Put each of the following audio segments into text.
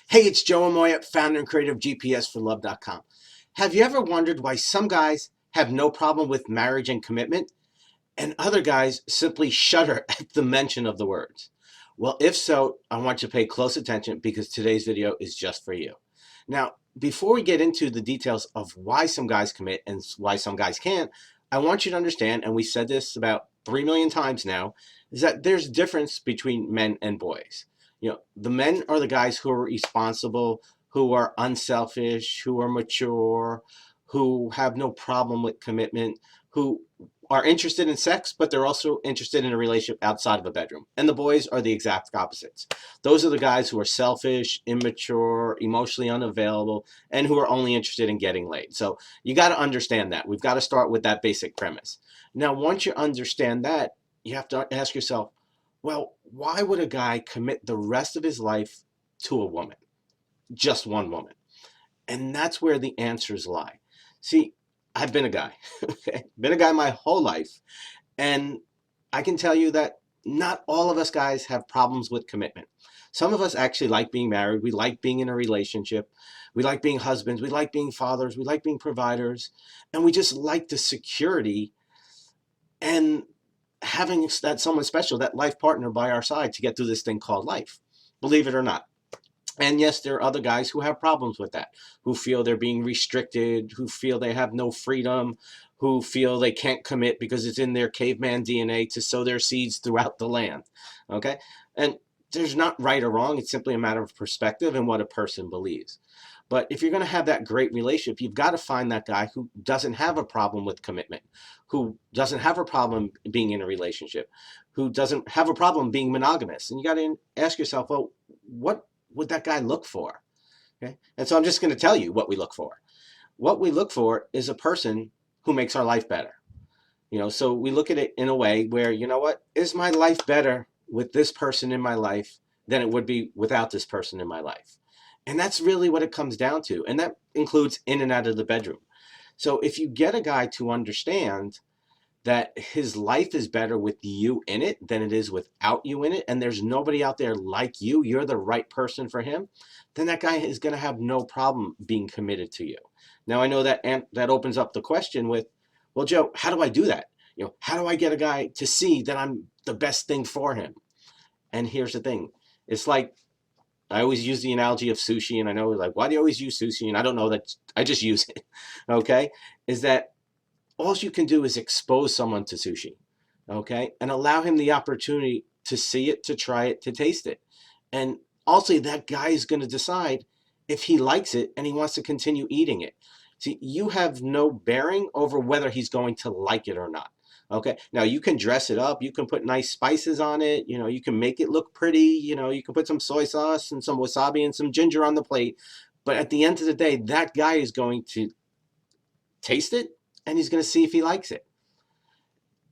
Hey, it's Joe Amoia, founder and creator of GPSforlove.com. Have you ever wondered why some guys have no problem with marriage and commitment and other guys simply shudder at the mention of the words? Well, if so, I want you to pay close attention because today's video is just for you. Now, before we get into the details of why some guys commit and why some guys can't, I want you to understand, and we said this about 3 million times now, is that there's a difference between men and boys. The men are the guys who are responsible, who are unselfish, who are mature, who have no problem with commitment, who are interested in sex, but they're also interested in a relationship outside of a bedroom. And the boys are the exact opposites. Those are the guys who are selfish, immature, emotionally unavailable, and who are only interested in getting laid. So you got to understand that. We've got to start with that basic premise. Now, once you understand that, you have to ask yourself, well, why would a guy commit the rest of his life to a woman? Just one woman. And that's where the answers lie. See, I've been a guy, okay? Been a guy my whole life. And I can tell you that not all of us guys have problems with commitment. Some of us actually like being married. We like being in a relationship. We like being husbands. We like being fathers. We like being providers. And we just like the security and having that someone special, that life partner by our side to get through this thing called life, believe it or not. And yes, there are other guys who have problems with that, who feel they're being restricted, who feel they have no freedom, who feel they can't commit because it's in their caveman DNA to sow their seeds throughout the land. Okay? And there's not right or wrong. It's simply a matter of perspective and what a person believes. But if you're going to have that great relationship, you've got to find that guy who doesn't have a problem with commitment, who doesn't have a problem being in a relationship, who doesn't have a problem being monogamous. And you got to ask yourself, well, what would that guy look for? Okay. And so I'm just going to tell you what we look for. What we look for is a person who makes our life better. So we look at it in a way where, is my life better with this person in my life than it would be without this person in my life? And that's really what it comes down to. And that includes in and out of the bedroom. So if you get a guy to understand that his life is better with you in it than it is without you in it, and there's nobody out there like you're the right person for him, then that guy is going to have no problem being committed to you. Now, I know that that opens up the question with, well, Joe, how do I do that? How do I get a guy to see that I'm the best thing for him? And here's the thing. It's like, I always use the analogy of sushi, and I know, like, why do you always use sushi? And I don't know, that I just use it. Okay. Is that all you can do is expose someone to sushi, okay, and allow him the opportunity to see it, to try it, to taste it. And also, that guy is going to decide if he likes it and he wants to continue eating it. See, you have no bearing over whether he's going to like it or not. Okay, now you can dress it up, you can put nice spices on it, you can make it look pretty, you can put some soy sauce and some wasabi and some ginger on the plate. But at the end of the day, that guy is going to taste it and he's going to see if he likes it.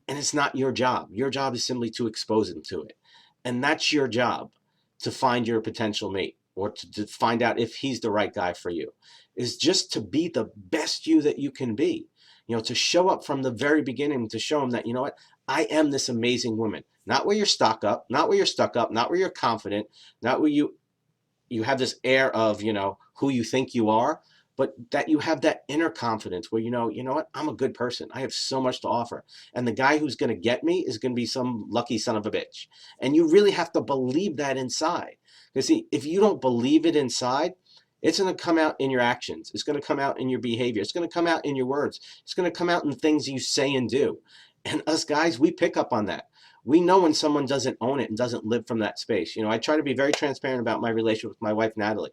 And it's not your job. Your job is simply to expose him to it. And that's your job, to find your potential mate or to find out if he's the right guy for you, is just to be the best you that you can be. To show up from the very beginning, to show him that, what, I am this amazing woman. Not where you're stuck up, not where you're stuck up, not where you're confident, not where you have this air of, who you think you are, but that you have that inner confidence where, what, I'm a good person. I have so much to offer. And the guy who's going to get me is going to be some lucky son of a bitch. And you really have to believe that inside. Because see, if you don't believe it inside, it's going to come out in your actions. It's going to come out in your behavior. It's going to come out in your words. It's going to come out in things you say and do. And us guys, we pick up on that. We know when someone doesn't own it and doesn't live from that space. I try to be very transparent about my relationship with my wife, Natalie.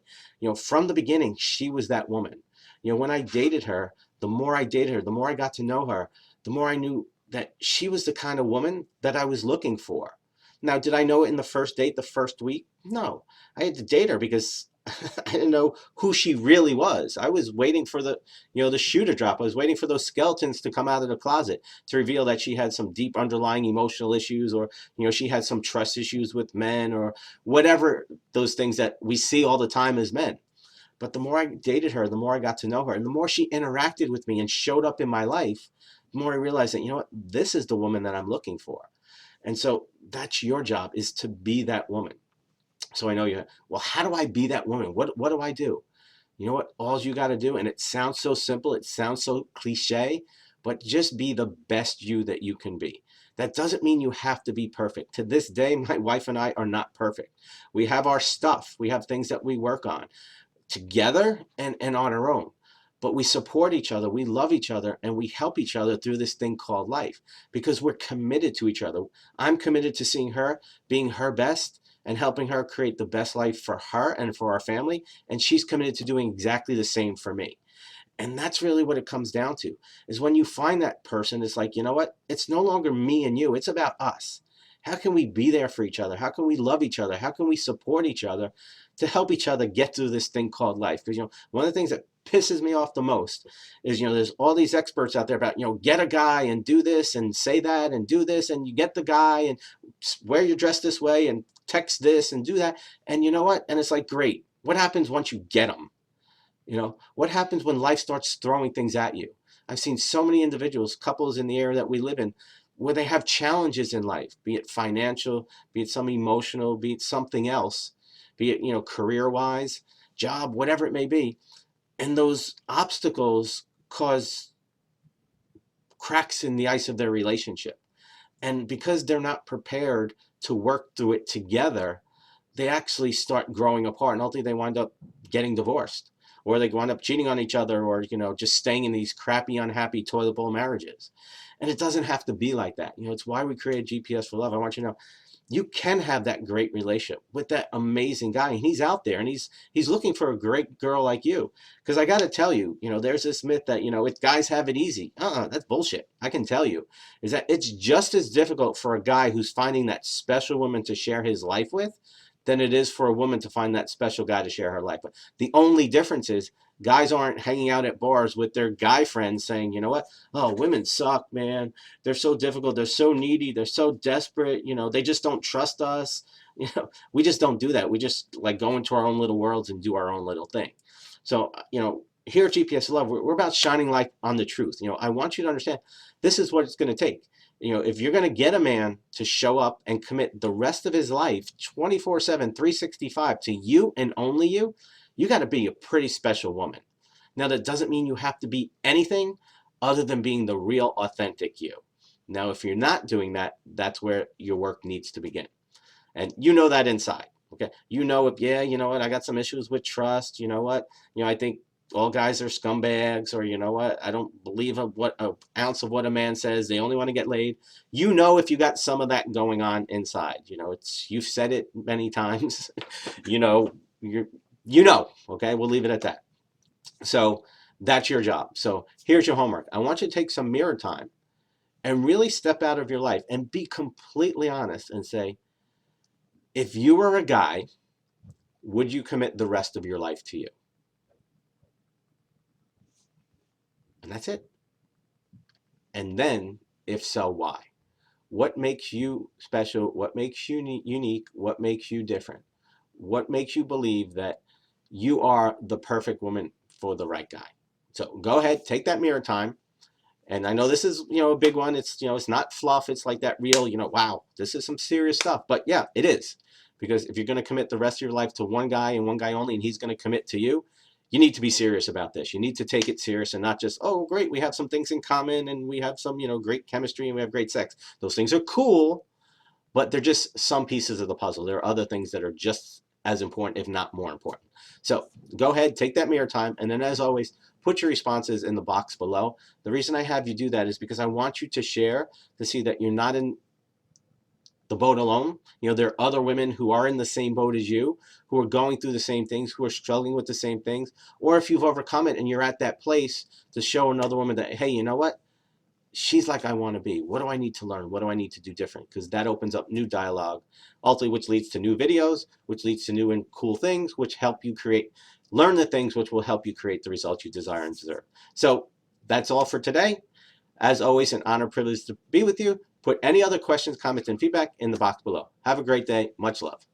From the beginning, she was that woman. When I dated her, the more I dated her, the more I got to know her, the more I knew that she was the kind of woman that I was looking for. Now, did I know it in the first date, the first week? No. I had to date her because I didn't know who she really was. I was waiting for the shoe to drop. I was waiting for those skeletons to come out of the closet to reveal that she had some deep underlying emotional issues, or, she had some trust issues with men, or whatever those things that we see all the time as men. But the more I dated her, the more I got to know her, and the more she interacted with me and showed up in my life, the more I realized that, what, this is the woman that I'm looking for. And so that's your job, is to be that woman. So I know you, well, how do I be that woman? What do I do? You know what? All you got to do, and it sounds so simple, it sounds so cliche, but just be the best you that you can be. That doesn't mean you have to be perfect. To this day, my wife and I are not perfect. We have our stuff, we have things that we work on together and on our own. But we support each other, we love each other, and we help each other through this thing called life because we're committed to each other. I'm committed to seeing her, being her best, and helping her create the best life for her and for our family. And she's committed to doing exactly the same for me. And that's really what it comes down to, is when you find that person, it's like, you know what? It's no longer me and you, it's about us. How can we be there for each other? How can we love each other? How can we support each other to help each other get through this thing called life? Because, one of the things that pisses me off the most is, there's all these experts out there about, get a guy and do this and say that and do this, and you get the guy and wear your dress this way and text this and do that. And you know what? And it's like, great. What happens once you get them? What happens when life starts throwing things at you? I've seen so many individuals, couples in the area that we live in, where they have challenges in life, be it financial, be it some emotional, be it something else, be it, career wise, job, whatever it may be. And those obstacles cause cracks in the ice of their relationship. And because they're not prepared to work through it together, they actually start growing apart, and ultimately they wind up getting divorced, or they wind up cheating on each other, or just staying in these crappy, unhappy toilet bowl marriages. And it doesn't have to be like that. It's why we created GPS for Love. I want you to know you can have that great relationship with that amazing guy, and he's out there and he's looking for a great girl like you. Because I got to tell you, there's this myth that if guys have it easy. That's bullshit. I can tell you is that it's just as difficult for a guy who's finding that special woman to share his life with than it is for a woman to find that special guy to share her life with. The only difference is guys aren't hanging out at bars with their guy friends saying, you know what? Oh, women suck, man. They're so difficult. They're so needy. They're so desperate. They just don't trust us. We just don't do that. We just like go into our own little worlds and do our own little thing. So, here at GPS Love, we're about shining light on the truth. I want you to understand this is what it's going to take. If you're going to get a man to show up and commit the rest of his life 24/7, 365 to you and only you, you got to be a pretty special woman. Now, that doesn't mean you have to be anything other than being the real, authentic you. Now, if you're not doing that, that's where your work needs to begin. And you know that inside. Okay. If, yeah, you know what, I got some issues with trust. You know what? I think all guys are scumbags, or I don't believe what an ounce of what a man says. They only want to get laid. If you got some of that going on inside, you've said it many times. Okay, we'll leave it at that. So that's your job. So here's your homework. I want you to take some mirror time and really step out of your life and be completely honest and say, if you were a guy, would you commit the rest of your life to you? And that's it. And then, if so, why? What makes you special? What makes you unique? What makes you different? What makes you believe that you are the perfect woman for the right guy? So go ahead, take that mirror time. And I know this is, a big one. It's, it's not fluff. It's like that real, wow, this is some serious stuff. But yeah, it is. Because if you're going to commit the rest of your life to one guy and one guy only, and he's going to commit to you, you need to be serious about this. You need to take it serious and not just, oh, great, we have some things in common and we have some, great chemistry and we have great sex. Those things are cool, but they're just some pieces of the puzzle. There are other things that are just as important, if not more important. So go ahead, take that mirror time. And then as always, put your responses in the box below. The reason I have you do that is because I want you to share to see that you're not in the boat alone. There are other women who are in the same boat as you, who are going through the same things, who are struggling with the same things. Or if you've overcome it and you're at that place to show another woman that, hey, you know what? She's like I want to be. What do I need to learn? What do I need to do different? Because that opens up new dialogue, ultimately, which leads to new videos, which leads to new and cool things, which help you learn the things which will help you create the results you desire and deserve. So that's all for today. As always, an honor, privilege to be with you. Put any other questions, comments, and feedback in the box below. Have a great day. Much love.